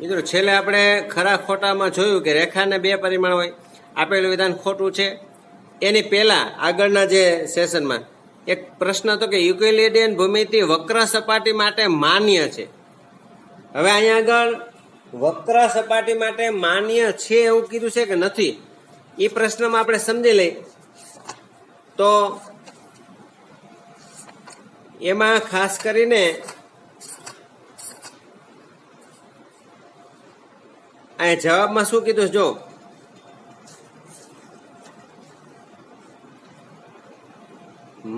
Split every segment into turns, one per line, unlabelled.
મિત્રો છેલ્લે આપણે ખરા ખોટામાં જોયું કે રેખાને 2 પરિમાણ હોય, આપેલું વિધાન ખોટું છે. એની પહેલા આગળના જે સેશનમાં એક પ્રશ્ન હતો કે યુક્લિડિયન ભૂમિતિ વક્ર સપાટી માટે માન્ય છે. હવે અહીંયા આગળ વક્ર સપાટી માટે માન્ય છે એવું કીધું છે કે નથી, એ પ્રશ્નમાં આપણે સમજી લઈ. તો એમાં ખાસ કરીને આ જવાબમાં શું કીધું જો,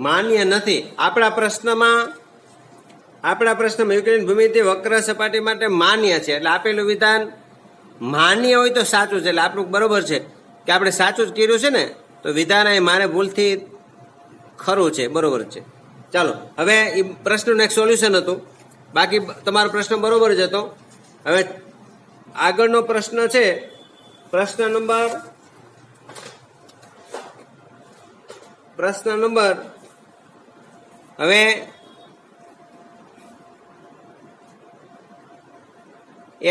માન્ય નથી. આપણા પ્રશ્નમાં યુક્લિડિયન ભૂમિતિ વક્ર સપાટી માટે માન્ય છે, એટલે આપેલું વિધાન માન્ય હોય તો સાચું છે, એટલે આપણું બરોબર છે કે આપણે સાચું જ કર્યું છે ને, તો વિધાન અહીં મારે ભૂલથી ખરું છે, બરોબર છે. ચાલો હવે એ પ્રશ્નનું એક સોલ્યુશન હતું, બાકી તમારો પ્રશ્ન બરોબર જ હતો. હવે આગળનો પ્રશ્ન છે પ્રશ્ન નંબર હવે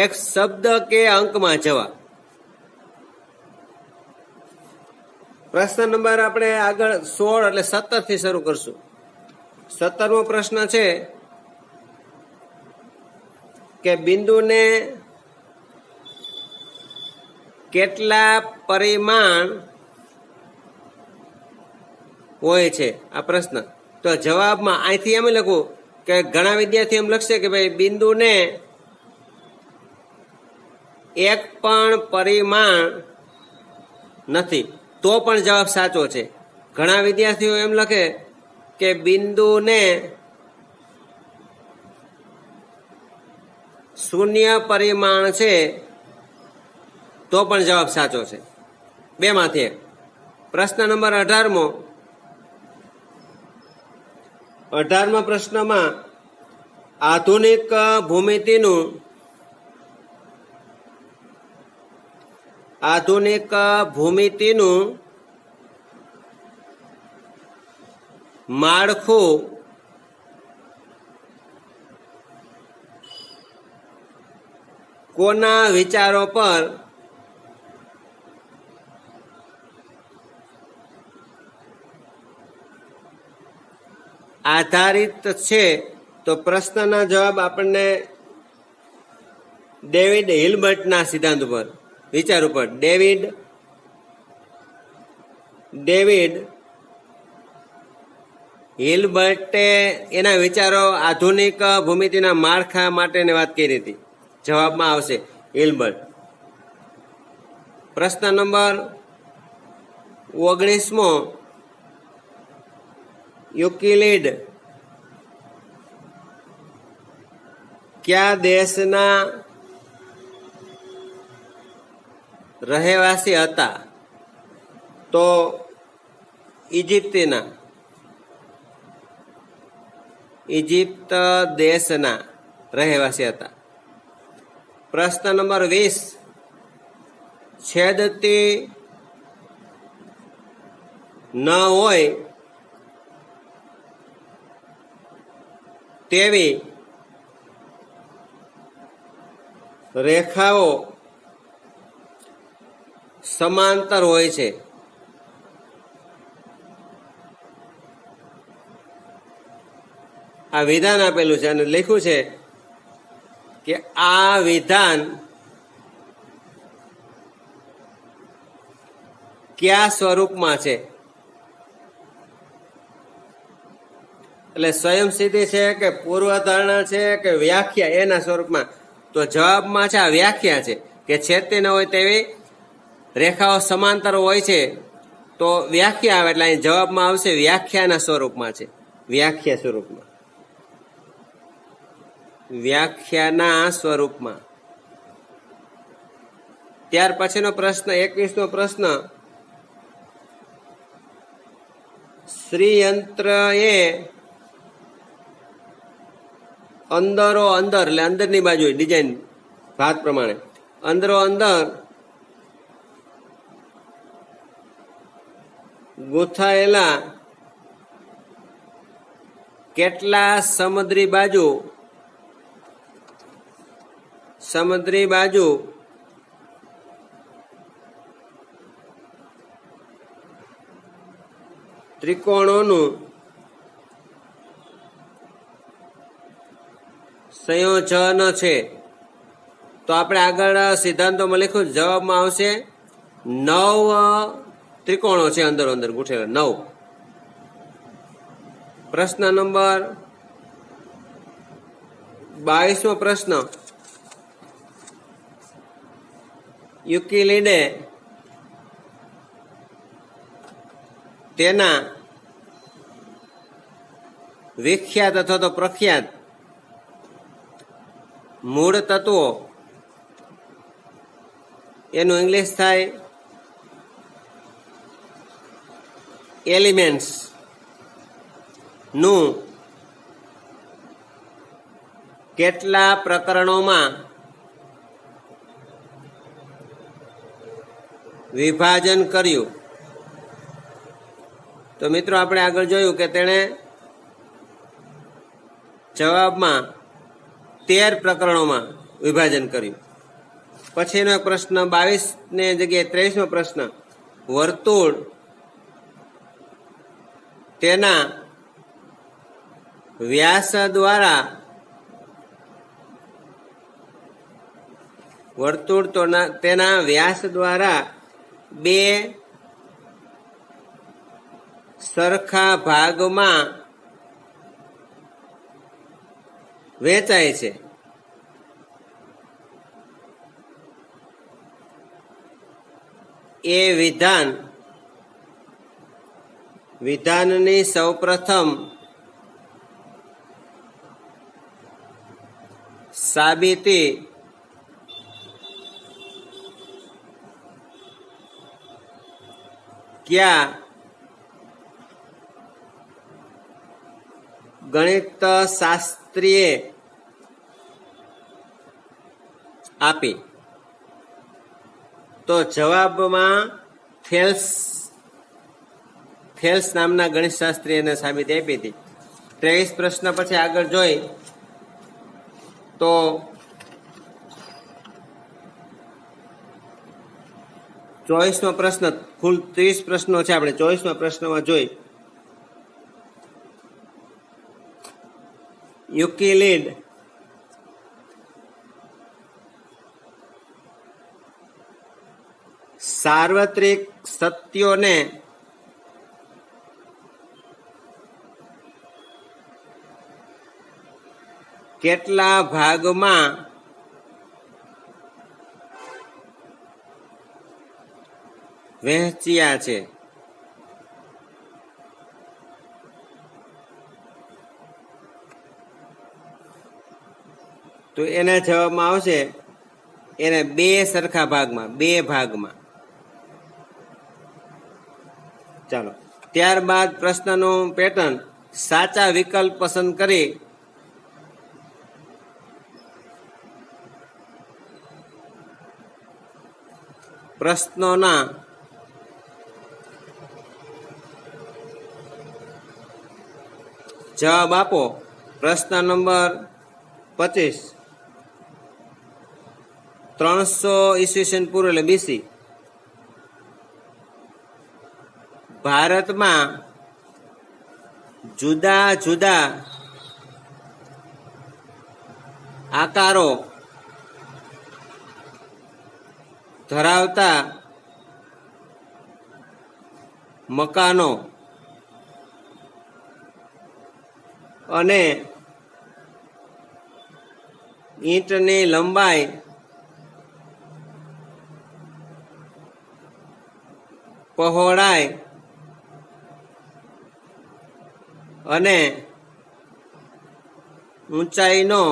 એક શબ્દ કે અંકમાં જવાબ. પ્રશ્ન નંબર આપણે આગળ 16 એટલે 17 થી શરૂ કરશું. 17મો પ્રશ્ન છે કે બિંદુને કેટલા પરિમાણ હોય છે, આ પ્રશ્ન. તો જવાબમાં અહીંથી એમ લખું કે ઘણા વિદ્યાર્થી એમ લખશે કે ભાઈ બિંદુને એક પણ પરિમાણ નથી, તો પણ જવાબ સાચો છે. ઘણા વિદ્યાર્થીઓ એમ લખે કે બિંદુને 0 પરિમાણ છે, તો પણ જવાબ સાચો છે. 2 માંથી 1. પ્રશ્ન નંબર 18મા પ્રશ્નમાં આધુનિક ભૂમિતિનું માળખું કોના વિચારો પર આધારિત છે? તો પ્રશ્નના જવાબ આપણને ડેવિડ હિલ્બર્ટના સિદ્ધાંત ઉપર, વિચાર ઉપર. ડેવિડ હિલ્બર્ટે એના વિચારો આધુનિક ભૂમિતિના માળખા માટેની વાત કરી હતી. જવાબમાં આવશે હિલ્બર્ટ. પ્રશ્ન નંબર 19મો યુક્લિડ કયા દેશના રહેવાસી હતા? તો ઇજિપ્ત દેશના રહેવાસી હતા. પ્રશ્ન નંબર 20 છેદતી ન હોય તેવી રેખાઓ સમાંતર હોય છે. આ વિધાન આપેલું છે અને લખ્યું છે કે આ વિધાન કયા સ્વરૂપમાં છે? એટલે સ્વયંસિદ્ધિ છે કે પૂર્વધારણા છે કે વ્યાખ્યા, એના સ્વરૂપમાં. તો જવાબમાં છે આ વ્યાખ્યા છે કે છેદતી ન હોય તેવી રેખાઓ સમાંતર હોય છે, તો વ્યાખ્યા આવે એટલે અહીં જવાબમાં આવશે વ્યાખ્યાના સ્વરૂપમાં છે. વ્યાખ્યાના સ્વરૂપમાં. ત્યાર પછીનો પ્રશ્ન 21મો પ્રશ્ન, શ્રીયંત્ર એ અંદરો અંદર એટલે અંદરની બાજુ ડિઝાઇન ભાત પ્રમાણે અંદરો અંદર ગૂંથાયેલા કેટલા સમુદ્રી બાજુ સમુદ્રી બાજુ ત્રિકોણોનું સંયોજન છે. તો આપણે આગળ સિદ્ધાંતોમાં લખ્યું, જવાબમાં આવશે 9 ત્રિકોણો છે અંદર અંદર ગૂંથેલા 9. પ્રશ્ન નંબર 22મો પ્રશ્ન, યુક્લિડે તેના વિખ્યાત અથવા તો પ્રખ્યાત મૂળ તત્વો, એનું ઇંગ્લિશ થાય એલિમેન્ટ્સ નું કેટલા પ્રકરણોમાં વિભાજન કર્યું? તો મિત્રો આપણે આગળ જોયું કે તેણે જવાબમાં 13 પ્રકરણોમાં વિભાજન કર્યું. પછીનો એક પ્રશ્ન 22 ને જગ્યાએ 23મો પ્રશ્ન, વર્તુળ તેના વ્યાસ દ્વારા તેના વ્યાસ દ્વારા 2 સરખા ભાગમાં વહેંચાય છે. એ વિધાનની સૌપ્રથમ સાબિતી ક્યાં ગણિત શાસ્ત્રીએ આપી? તો જવાબમાં થેલ્સ નામના ગણિત શાસ્ત્રીએ સાબિતી આપી હતી. 23 પ્રશ્ન પછી આગળ જોઈ તો ચોવીસમો પ્રશ્ન, કુલ 30 પ્રશ્નો છે, આપણે 24મા પ્રશ્નમાં જોઈ, યુક્લિડ સાર્વત્રિક સત્યોને કેટલા ભાગમાં વહેંચ્યા છે? તો એના જવાબમાં આવશે એને 2 સરખા ભાગમાં, 2 ભાગમાં. ચાલો, ત્યારબાદ પ્રશ્નનું પેટર્ન, સાચા વિકલ્પ પસંદ કરી પ્રશ્નોના જવાબ આપો. પ્રશ્ન નંબર 25, 300 ઈસવીસન પૂર્વ એટલે બીસી, ભારતમાં જુદા જુદા આકારો ધરાવતા મકાનો અને ઈંટની લંબાઈ પહોળાઈ અને ઊંચાઈનો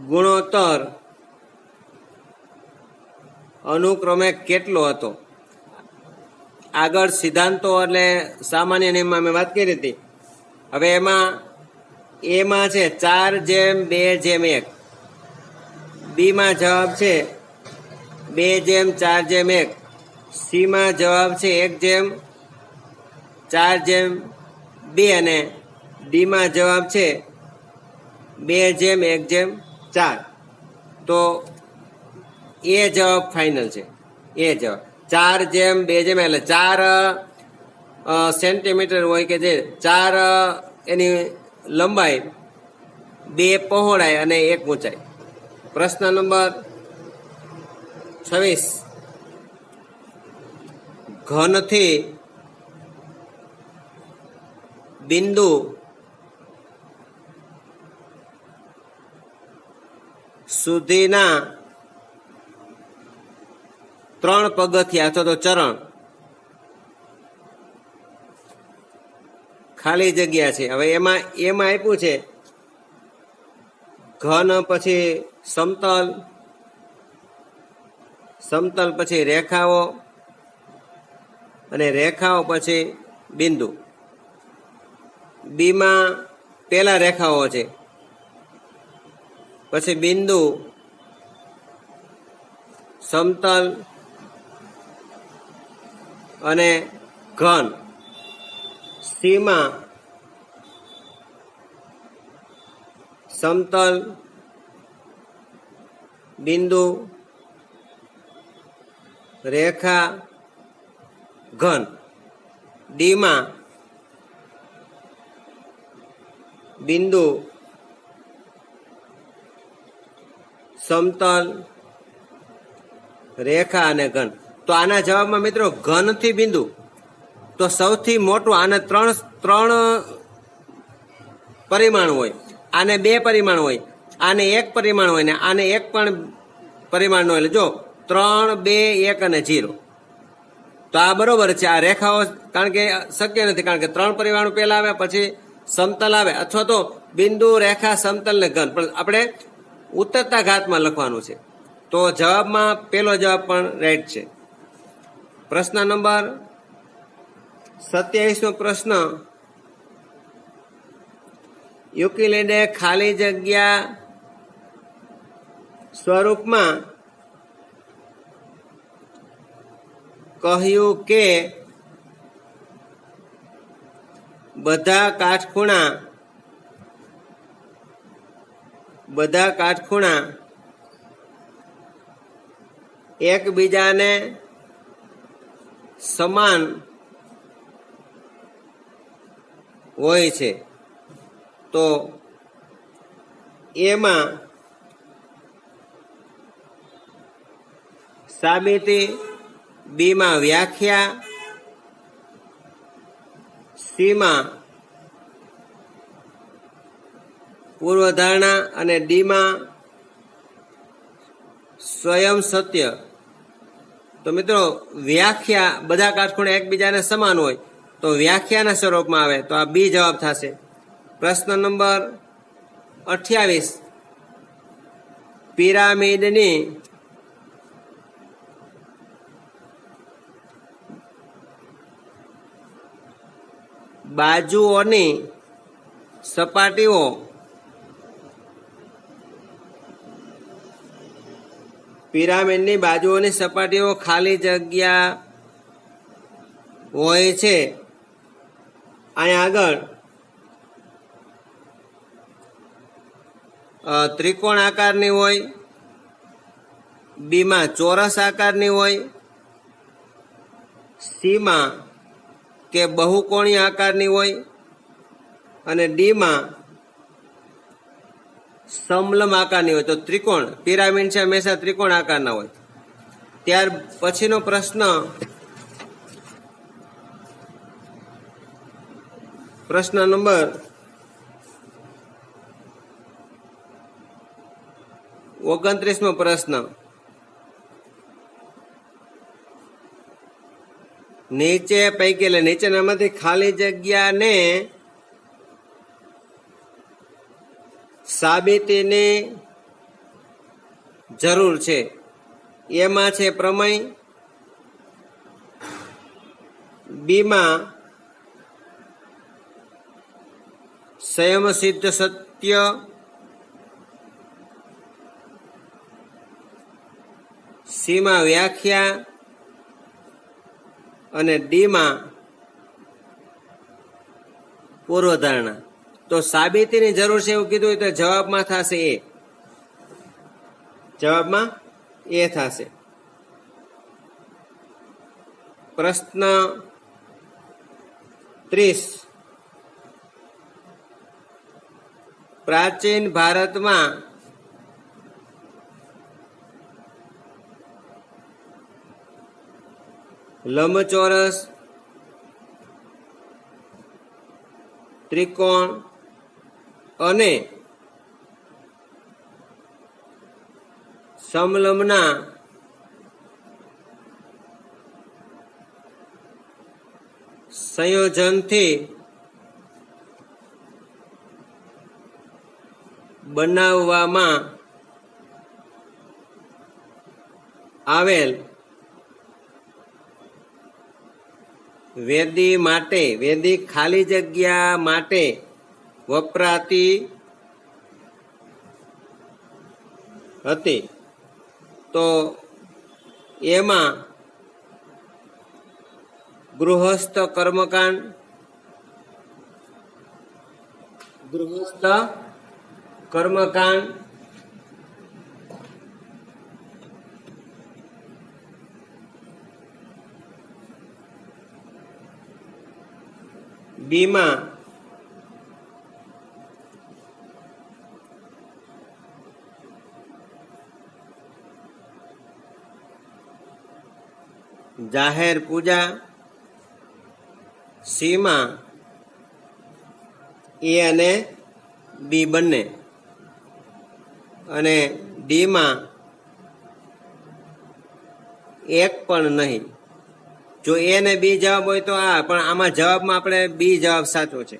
ગુણોત્તર અનુક્રમે કેટલો હતો? આગળ સિદ્ધાંતો એટલે સામાન્ય નિયમમાં મેં વાત કરી હતી. હવે એમાં છે 4:2:1, બીમાં જવાબ છે 2:4:1, સીમાં જવાબ છે 1:4:2 અને ડીમાં જવાબ છે 2:1:4. તો એ જવાબ ફાઇનલ છે. એ જવાબ 4:2 એટલે 4 સેન્ટીમીટર હોય કે જે 4 એની લંબાઈ, 2 પહોળાઈ અને 1 ઊંચાઈ. પ્રશ્ન નંબર 26. ઘનથી બિંદુ સુધીના 3 પગથિયા અથવા તો ચરણ ખાલી જગ્યા છે. હવે એમાં આપ્યું છે ઘન, પછી સમતલ પછી રેખાઓ, અને રેખાઓ પછી બિંદુ. બીમાં પેલા રેખાઓ છે, પછી બિંદુ, સમતલ અને ઘન. સીમાં સમતલ, બિંદુ, રેખા, ઘન. ડીમાં બિંદુ, સમતલ, રેખા અને ઘન. તો આના જવાબમાં મિત્રો ઘનથી બિંદુ તો સૌથી મોટું. આને ત્રણ પરિમાણ હોય, આને 2 પરિમાણ હોય, આને 1 પરિમાણ હોય ને આને 1 પણ પરિમાણ નો. એટલે જો 3, 2, 1 અને 0. તો આ બરોબર છે. આ રેખાઓ કારણ કે શક્ય નથી, કારણ કે 3 પરિમાણો પહેલા આવે, પછી સમતલ આવે, અથવા તો બિંદુ, રેખા, સમતલ ને ઘન. પણ આપણે ઉતરતા ઘાતમાં લખવાનું છે. તો જવાબમાં પેલો જવાબ પણ રાઈટ છે. પ્રશ્ન નંબર 27નો પ્રશ્ન. યુક્લિડે ખાલી જગ્યા સ્વરૂપમાં કહ્યું કે બધા કાટખૂણા એકબીજાને સમાન હોય છે. તો એમાં સાબિતી, બીમાં વ્યાખ્યા, સીમાં પૂર્વધારણા અને ડીમાં સ્વયં સત્ય. તો મિત્રો વ્યાખ્યા બધા કાટખૂણા એકબીજાને સમાન હોય તો વ્યાખ્યાના સ્વરૂપમાં આવે તો આ બી જવાબ થશે. પ્રશ્ન નંબર 28. પિરામિડની બાજુઓની સપાટીઓ ખાલી જગ્યા હોય છે. અહીંયા આગળ ત્રિકોણ આકારની હોય, બીમાં ચોરસ આકારની હોય, સીમાં કે બહુકોણીય આકારની હોય, અને ડીમાં સમલંબ આકારની હોય. તો ત્રિકોણ, પિરામિડ છે હંમેશા ત્રિકોણ આકારના હોય. ત્યાર પછીનો પ્રશ્ન નંબર 29મો પ્રશ્ન. નીચે પૈકી એટલે નીચેનામાંથી ખાલી જગ્યાને સાબિતીની જરૂર છે. એમાં છે પ્રમેય, બીમાં સંયમસિદ્ધ સત્ય, સીમાં વ્યાખ્યા અને ડીમાં પૂર્વધારણા. તો સાબિતીની જરૂર છે એવું કીધું હોય તો જવાબમાં થશે એ. જવાબમાં એ થશે. પ્રશ્ન 30. પ્રાચીન ભારતમાં લંબચોરસ, ત્રિકોણ અને સમલંબના સંયોજનથી બનાવવામાં આવેલ વેદી ખાલી જગ્યા માટે વપરાતી હતી. તો એમાં ગૃહસ્થ કર્મકાંડ, બીમાં જાહેર પૂજા, સીમાં એ અને બી બંને, અને ડીમાં એક પણ નહીં. જો એ ને બી જવાબ હોય તો આ, પણ આમાં જવાબમાં આપણે બી જવાબ સાચો છે.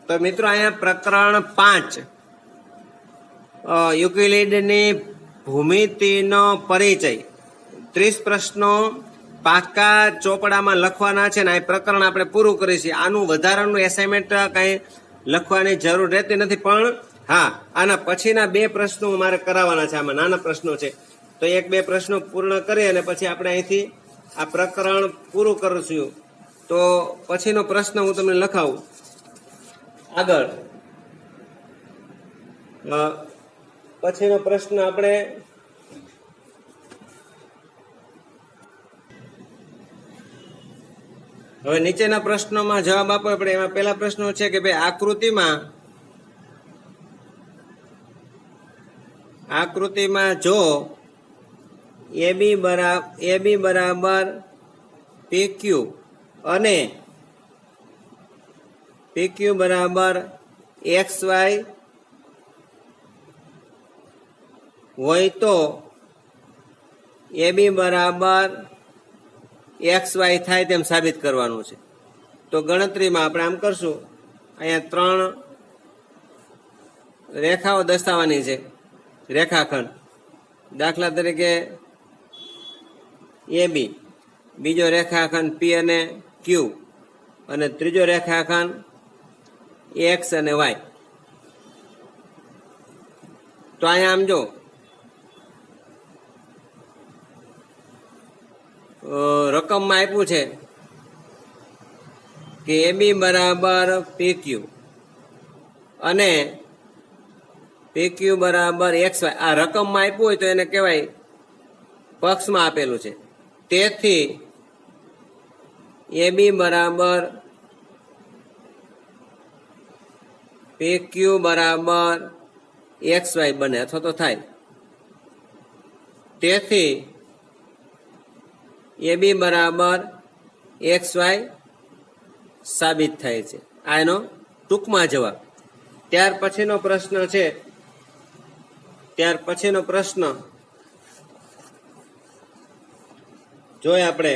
તો મિત્રો અહીંયા પ્રકરણ 5 યુક્લિડની ભૂમિતિનો પરિચય 30 પ્રશ્નો પાકા ચોપડામાં લખવાના છે ને આ પ્રકરણ આપણે પૂરું કરીશું. આનું વધારાનું એસાઇનમેન્ટ કઈ લખવાની જરૂર રહેતી નથી, પણ હા આના પછીના 2 પ્રશ્નો મારે કરાવવાના છે. આમાં નાના પ્રશ્નો છે તો 1-2 પ્રશ્નો પૂર્ણ કરી અને પછી આપણે અહીંથી આ પ્રકરણ પૂરું કરીશું. તો પછીનો પ્રશ્ન હું તમને લખાવું આગળ. પછીનો પ્રશ્ન આપણે હવે નીચેના પ્રશ્નોમાં જવાબ આપવો પડે. એમાં પહેલા પ્રશ્નો છે કે ભાઈ આકૃતિમાં જો AB બરાબર PQ અને PQ બરાબર XY હોય તો AB બરાબર XY થાય તેમ સાબિત કરવાનું છે. તો ગણતરીમાં આપણે આમ કરશું, અહીંયા 3 રેખાઓ દર્શાવવાની છે, રેખાખંડ. દાખલા તરીકે AB, બીજો રેખાખંડ P અને Q, અને ત્રીજો રેખાખંડ X અને Y. તો અહીંયા આમ જો રકમમાં આપ્યું છે કે AB બરાબર PQ અને PQ બરાબર XY. આ રકમમાં આપ્યું હોય તો એને કહેવાય પક્ષમાં આપેલું છે. તેથી AB બરાબર PQ બરાબર XY બને અથવા તો થાય. તેથી AB બરાબર XY સાબિત થાય છે. આ એનો ટૂંકમાં જવાબ. ત્યાર પછીનો પ્રશ્ન જોઈએ આપણે.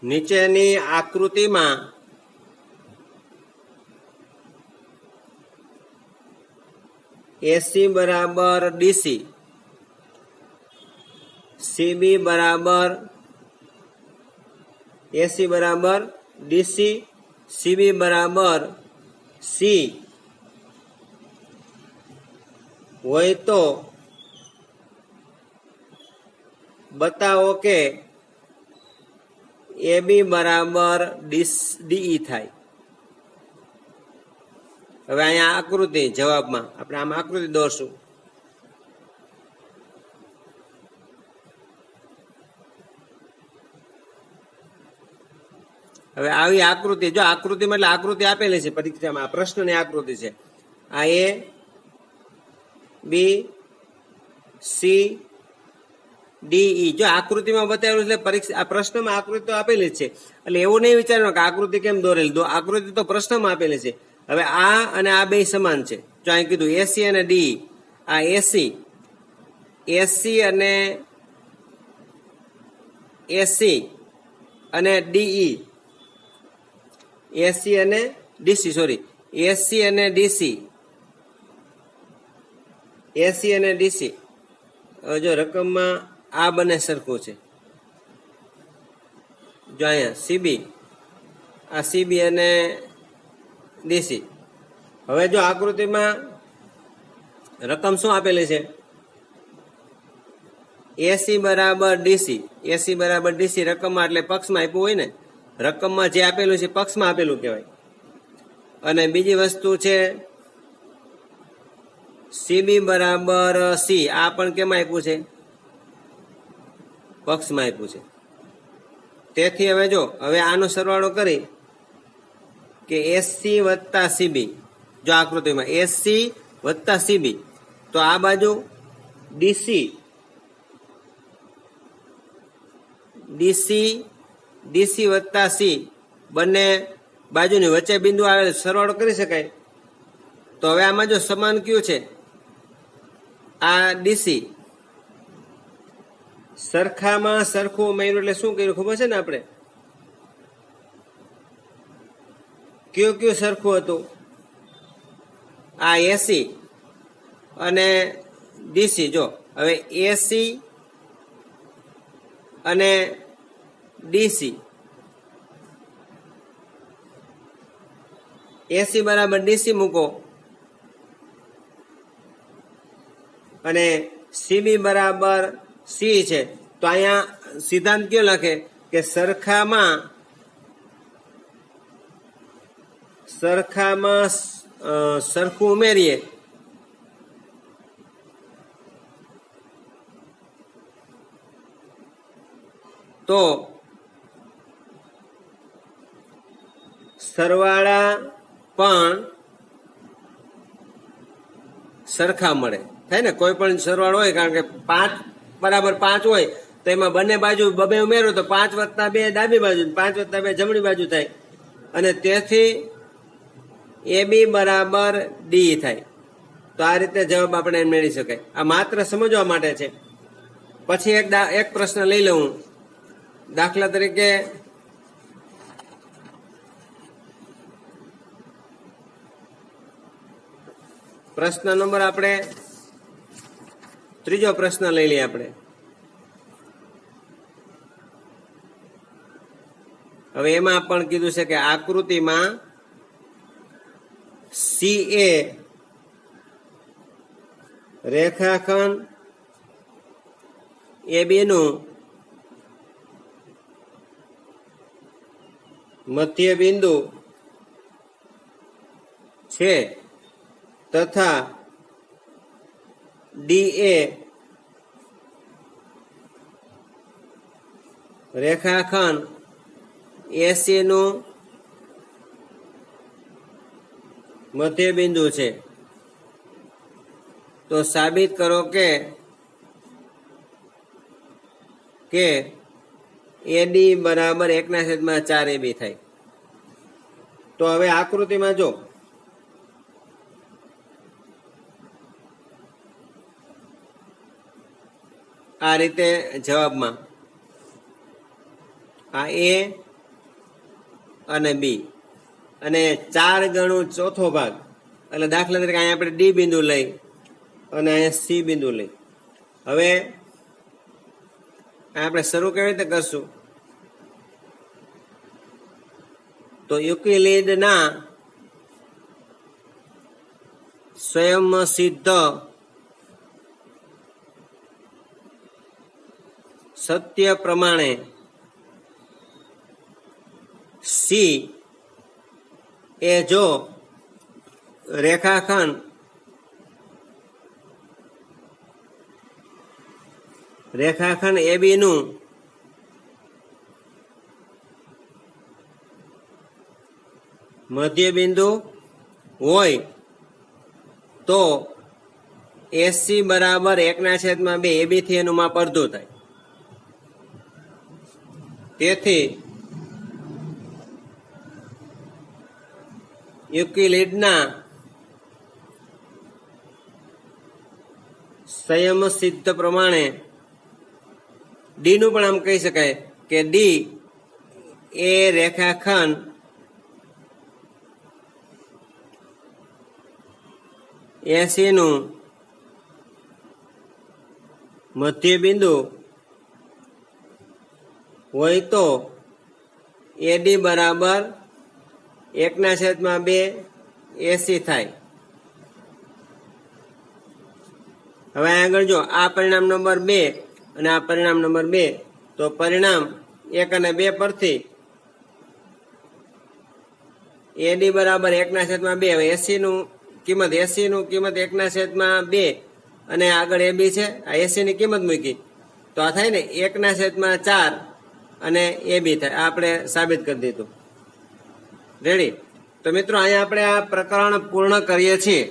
નીચેની આકૃતિમાં AC બરાબર DC, CB બરાબર AC બરાબર DC, CB બરાબર C હોય તો બતાવો કે AB બરાબર DE થાય. હવે અહીંયા આકૃતિ જવાબમાં આપણે આમાં આકૃતિ દોરશું. હવે આવી આકૃતિ, જો આકૃતિમાં એટલે આકૃતિ આપેલી છે પરીક્ષામાં, આ પ્રશ્નની આકૃતિ છે. આ A B C D E જો આકૃતિમાં બતાવેલું છે પરીક્ષા, આ પ્રશ્નમાં આકૃતિ તો આપેલી જ છે, એટલે એવું નહીં વિચારવાનું કે આકૃતિ કેમ દોરેલી, આકૃતિ તો પ્રશ્નમાં આપેલી છે. હવે આ અને આ બે સમાન છે. જો અહીં કીધું AC અને DE, આ AC અને AC અને DE, AC અને DC, સોરી AC અને DC, AC અને DC. હવે જો રકમમાં આ બંને સરખું છે. જો અહીંયા CB, આ CB અને DC. હવે જો આકૃતિમાં રકમ શું આપેલી છે? AC બરાબર DC, AC બરાબર DC રકમમાં એટલે પક્ષમાં આપ્યું હોય ને, રકમમાં જે આપેલું છે પક્ષમાં આપેલું કહેવાય. અને બીજી વસ્તુ છે CB બરાબર C, આ પણ કેમાં આપ્યું છે? પક્ષમાં આપ્યું છે. તેથી હવે જો હવે આનો સરવાળો કરી કે AC વત્તા CB, જો આકૃતિમાં AC વત્તા CB, તો આ બાજુ DC વત્તા C, બંને બાજુની વચ્ચે બિંદુ આવેલ, સરવાળો કરી શકાય. તો હવે આમાં જો સમાન કયું છે? આ DC. સરખામાં સરખું ઉમેર્યું એટલે શું કર્યું ખબર છે ને આપણે? કયું સરખું હતું? આ AC અને DC. જો હવે AC અને DC, AC બરાબર DC મૂકો અને CB બરાબર C છે, તો અહીંયા સિદ્ધાંત કયો લખે કે સરખામાં સરખું ઉમેરીએ તો સરવાળા પણ સરખા મળે. થાય ને, કોઈ પણ સરવાળો હોય, કારણ કે 5 બરાબર 5 હોય તો એમાં બંને બાજુ બબે ઉમેરો તો 5 વત્તા 2 ડાબી બાજુ, 5 વત્તા 2 જમણી બાજુ થાય, અને તેથી AB બરાબર DE થાય. તો આ રીતે જવાબ આપણે મેળવી શકાય. આ માત્ર સમજવા માટે છે. પછી એક પ્રશ્ન લઈ લઉં. દાખલા તરીકે પ્રશ્ન નંબર આપણે ત્રીજો પ્રશ્ન લઈ લઈએ આપણે. હવે એમાં પણ કીધું છે કે આકૃતિમાં CA રેખાખંડ AB નું મધ્ય બિંદુ છે તથા DA રેખાખંડ AC નું મધ્ય બિંદુ છે, તો સાબિત કરો કે AD બરાબર 1/4 AB થાય. તો હવે આકૃતિમાં જો આ રીતે જવાબમાં આ A અને B અને 4 ગણું ચોથો ભાગ, એટલે દાખલા તરીકે અહીંયા આપણે D બિંદુ લઈ અને અહીંયા C બિંદુ લઈ. હવે આપણે શરૂ કેવી રીતે કરશું? તો યુક્લિડના સ્વયંસિદ્ધ સત્ય પ્રમાણે સી એ જો રેખાખંડ એબી નું મધ્ય બિંદુ હોય તો એસી બરાબર 1/2 એબી થી એનું માપ અડધું થાય. તેથી યુક્લિડના સંયમ સિદ્ધ પ્રમાણે ડી નું પણ આમ કહી શકાય કે ડી એ રેખાખંડ એસી નું મધ્ય બિંદુ હોય તો એડી બરાબર 1/2 એસી થાય. હવે આગળ જો આ પરિણામ નંબર 2 અને આ પરિણામ નંબર 2, તો પરિણામ 1 અને 2 પરથી એડી બરાબર 1/2. હવે એસી નું કિંમત 1/2 અને આગળ એબી છે, આ એસી ની કિંમત મૂકી તો આ થાય ને 1/4 અને એબી થાય. આ આપણે સાબિત કરી દીધું. રેડી. તો મિત્રો અહીંયા આપણે આ પ્રકરણ પૂર્ણ કરીએ છીએ.